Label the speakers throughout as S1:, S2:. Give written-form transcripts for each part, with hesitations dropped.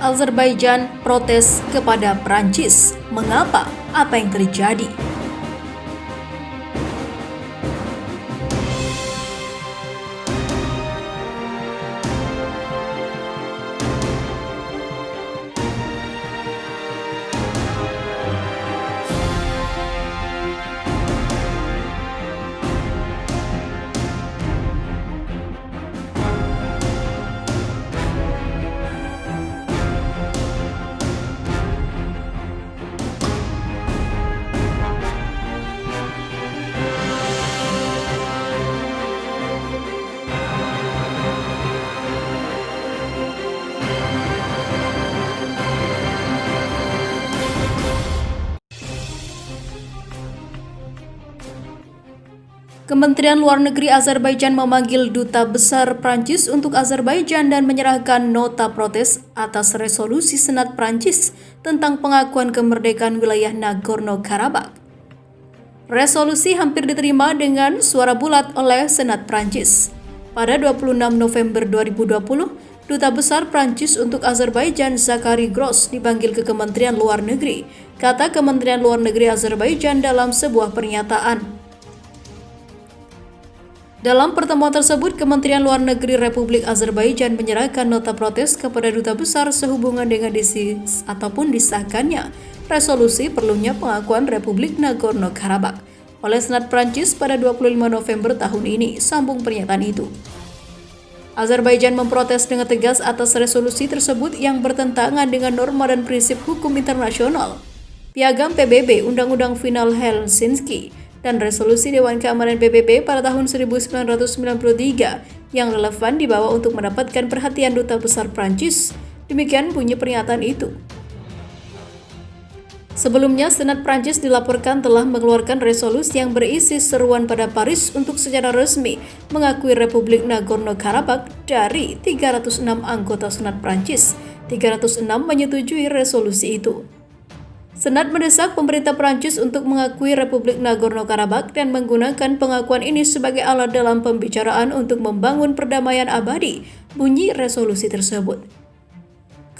S1: Azerbaijan protes kepada Prancis. Mengapa? Apa yang terjadi? Kementerian Luar Negeri Azerbaijan memanggil Duta Besar Prancis untuk Azerbaijan dan menyerahkan nota protes atas resolusi Senat Prancis tentang pengakuan kemerdekaan wilayah Nagorno-Karabakh. Resolusi hampir diterima dengan suara bulat oleh Senat Prancis. Pada 26 November 2020, Duta Besar Prancis untuk Azerbaijan Zachary Gross dipanggil ke Kementerian Luar Negeri, kata Kementerian Luar Negeri Azerbaijan dalam sebuah pernyataan. Dalam pertemuan tersebut, Kementerian Luar Negeri Republik Azerbaijan menyerahkan nota protes kepada Duta Besar sehubungan dengan disahkannya resolusi perlunya pengakuan Republik Nagorno-Karabakh oleh Senat Prancis pada 25 November tahun ini, sambung pernyataan itu. Azerbaijan memprotes dengan tegas atas resolusi tersebut yang bertentangan dengan norma dan prinsip hukum internasional, Piagam PBB, Undang-Undang Final Helsinki, dan resolusi Dewan Keamanan PBB pada tahun 1993 yang relevan dibawa untuk mendapatkan perhatian Duta Besar Prancis. Demikian bunyi pernyataan itu. Sebelumnya, Senat Prancis dilaporkan telah mengeluarkan resolusi yang berisi seruan pada Paris untuk secara resmi mengakui Republik Nagorno-Karabakh dari 306 anggota Senat Prancis. 306 menyetujui resolusi itu. Senat mendesak pemerintah Prancis untuk mengakui Republik Nagorno-Karabakh dan menggunakan pengakuan ini sebagai alat dalam pembicaraan untuk membangun perdamaian abadi, bunyi resolusi tersebut.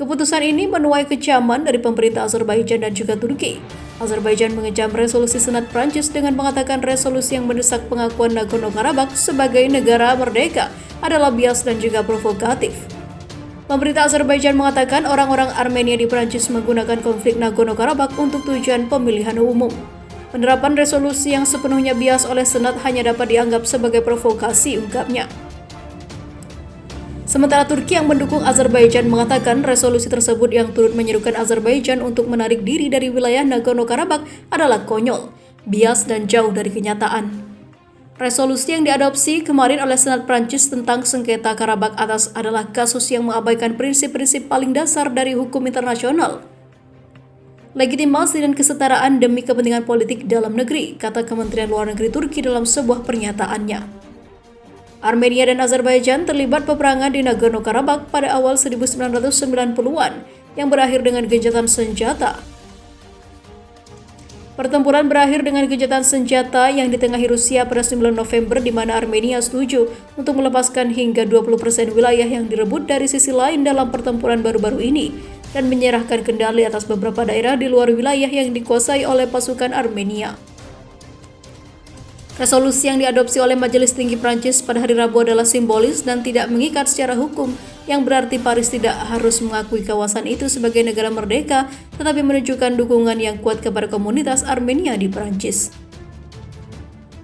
S1: Keputusan ini menuai kecaman dari pemerintah Azerbaijan dan juga Turki. Azerbaijan mengecam resolusi Senat Prancis dengan mengatakan resolusi yang mendesak pengakuan Nagorno-Karabakh sebagai negara merdeka adalah bias dan juga provokatif. Pemerintah Azerbaijan mengatakan orang-orang Armenia di Prancis menggunakan konflik Nagorno-Karabakh untuk tujuan pemilihan umum. Penerapan resolusi yang sepenuhnya bias oleh Senat hanya dapat dianggap sebagai provokasi, ungkapnya. Sementara Turki yang mendukung Azerbaijan mengatakan resolusi tersebut yang turut menyerukan Azerbaijan untuk menarik diri dari wilayah Nagorno-Karabakh adalah konyol, bias dan jauh dari kenyataan. Resolusi yang diadopsi kemarin oleh Senat Prancis tentang sengketa Karabakh atas adalah kasus yang mengabaikan prinsip-prinsip paling dasar dari hukum internasional, legitimasi dan kesetaraan demi kepentingan politik dalam negeri, kata Kementerian Luar Negeri Turki dalam sebuah pernyataannya. Armenia dan Azerbaijan terlibat peperangan di Nagorno-Karabakh pada awal 1990-an yang berakhir dengan gencatan senjata. Pertempuran berakhir dengan gencatan senjata yang ditengahi Rusia pada 9 November di mana Armenia setuju untuk melepaskan hingga 20% wilayah yang direbut dari sisi lain dalam pertempuran baru-baru ini dan menyerahkan kendali atas beberapa daerah di luar wilayah yang dikuasai oleh pasukan Armenia. Resolusi yang diadopsi oleh Majelis Tinggi Prancis pada hari Rabu adalah simbolis dan tidak mengikat secara hukum, yang berarti Paris tidak harus mengakui kawasan itu sebagai negara merdeka, tetapi menunjukkan dukungan yang kuat kepada komunitas Armenia di Prancis.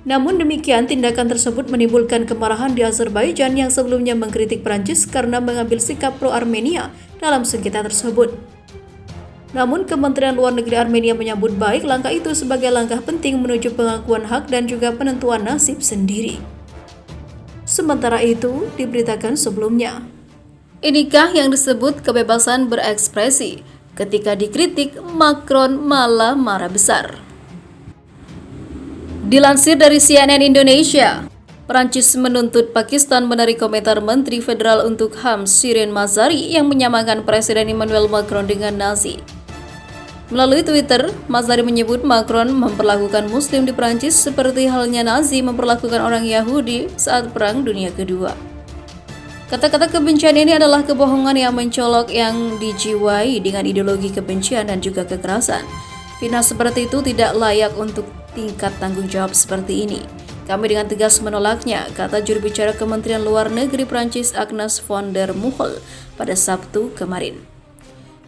S1: Namun demikian, tindakan tersebut menimbulkan kemarahan di Azerbaijan yang sebelumnya mengkritik Prancis karena mengambil sikap pro-Armenia dalam sengketa tersebut. Namun, Kementerian Luar Negeri Armenia menyambut baik langkah itu sebagai langkah penting menuju pengakuan hak dan juga penentuan nasib sendiri. Sementara itu, diberitakan sebelumnya, inikah yang disebut kebebasan berekspresi? Ketika dikritik, Macron malah marah besar. Dilansir dari CNN Indonesia, Prancis menuntut Pakistan menarik komentar Menteri Federal untuk HAM Shirin Mazari yang menyamakan Presiden Emmanuel Macron dengan Nazi. Melalui Twitter, Mazari menyebut Macron memperlakukan Muslim di Prancis seperti halnya Nazi memperlakukan orang Yahudi saat Perang Dunia Kedua. Kata-kata kebencian ini adalah kebohongan yang mencolok yang dijiwai dengan ideologi kebencian dan juga kekerasan. Fitnah seperti itu tidak layak untuk tingkat tanggung jawab seperti ini. Kami dengan tegas menolaknya, kata juru bicara Kementerian Luar Negeri Prancis Agnes von der Moel pada Sabtu kemarin.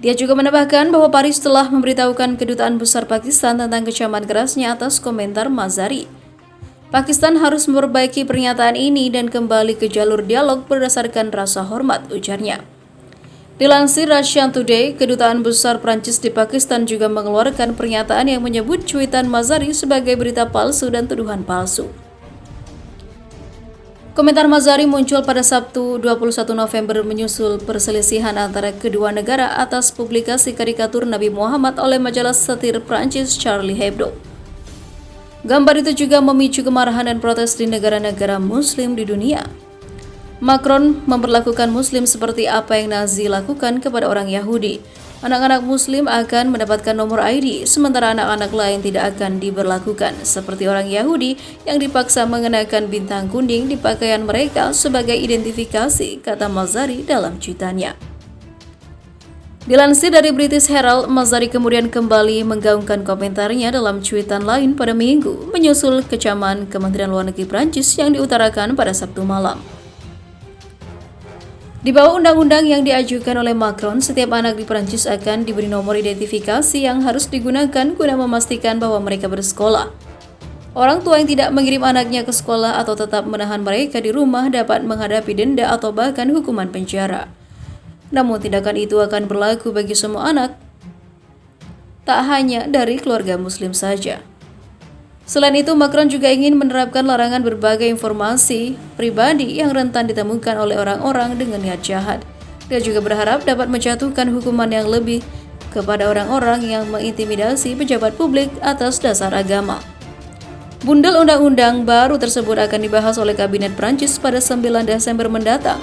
S1: Dia juga menambahkan bahwa Paris telah memberitahukan Kedutaan Besar Pakistan tentang kecaman kerasnya atas komentar Mazari. Pakistan harus memperbaiki pernyataan ini dan kembali ke jalur dialog berdasarkan rasa hormat, ujarnya. Dilansir Russian Today, Kedutaan Besar Prancis di Pakistan juga mengeluarkan pernyataan yang menyebut cuitan Mazari sebagai berita palsu dan tuduhan palsu. Komentar Mazari muncul pada Sabtu 21 November menyusul perselisihan antara kedua negara atas publikasi karikatur Nabi Muhammad oleh majalah satir Prancis Charlie Hebdo. Gambar itu juga memicu kemarahan dan protes di negara-negara Muslim di dunia. Macron memperlakukan Muslim seperti apa yang Nazi lakukan kepada orang Yahudi. Anak-anak Muslim akan mendapatkan nomor ID, sementara anak-anak lain tidak akan diberlakukan, seperti orang Yahudi yang dipaksa mengenakan bintang kuning di pakaian mereka sebagai identifikasi, kata Mazari dalam cuitannya. Dilansir dari British Herald, Mazari kemudian kembali menggaungkan komentarnya dalam cuitan lain pada Minggu, menyusul kecaman Kementerian Luar Negeri Prancis yang diutarakan pada Sabtu malam. Di bawah undang-undang yang diajukan oleh Macron, setiap anak di Prancis akan diberi nomor identifikasi yang harus digunakan guna memastikan bahwa mereka bersekolah. Orang tua yang tidak mengirim anaknya ke sekolah atau tetap menahan mereka di rumah dapat menghadapi denda atau bahkan hukuman penjara. Namun tindakan itu akan berlaku bagi semua anak, tak hanya dari keluarga Muslim saja. Selain itu, Macron juga ingin menerapkan larangan berbagai informasi pribadi yang rentan ditemukan oleh orang-orang dengan niat jahat. Dia juga berharap dapat menjatuhkan hukuman yang lebih kepada orang-orang yang mengintimidasi pejabat publik atas dasar agama. Bundel undang-undang baru tersebut akan dibahas oleh Kabinet Prancis pada 9 Desember mendatang.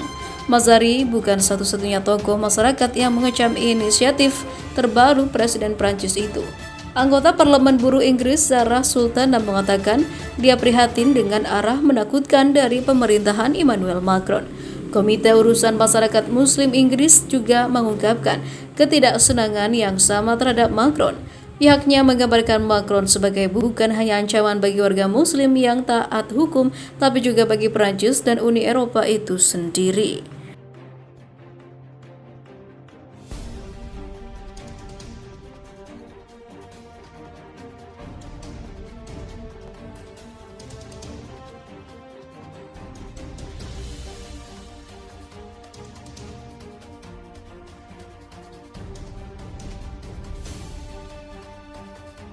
S1: Mazari bukan satu-satunya tokoh masyarakat yang mengecam inisiatif terbaru Presiden Prancis itu. Anggota Parlemen Buruh Inggris Sarah Sultana mengatakan dia prihatin dengan arah menakutkan dari pemerintahan Emmanuel Macron. Komite Urusan Masyarakat Muslim Inggris juga mengungkapkan ketidaksenangan yang sama terhadap Macron. Pihaknya menggambarkan Macron sebagai bukan hanya ancaman bagi warga Muslim yang taat hukum, tapi juga bagi Prancis dan Uni Eropa itu sendiri.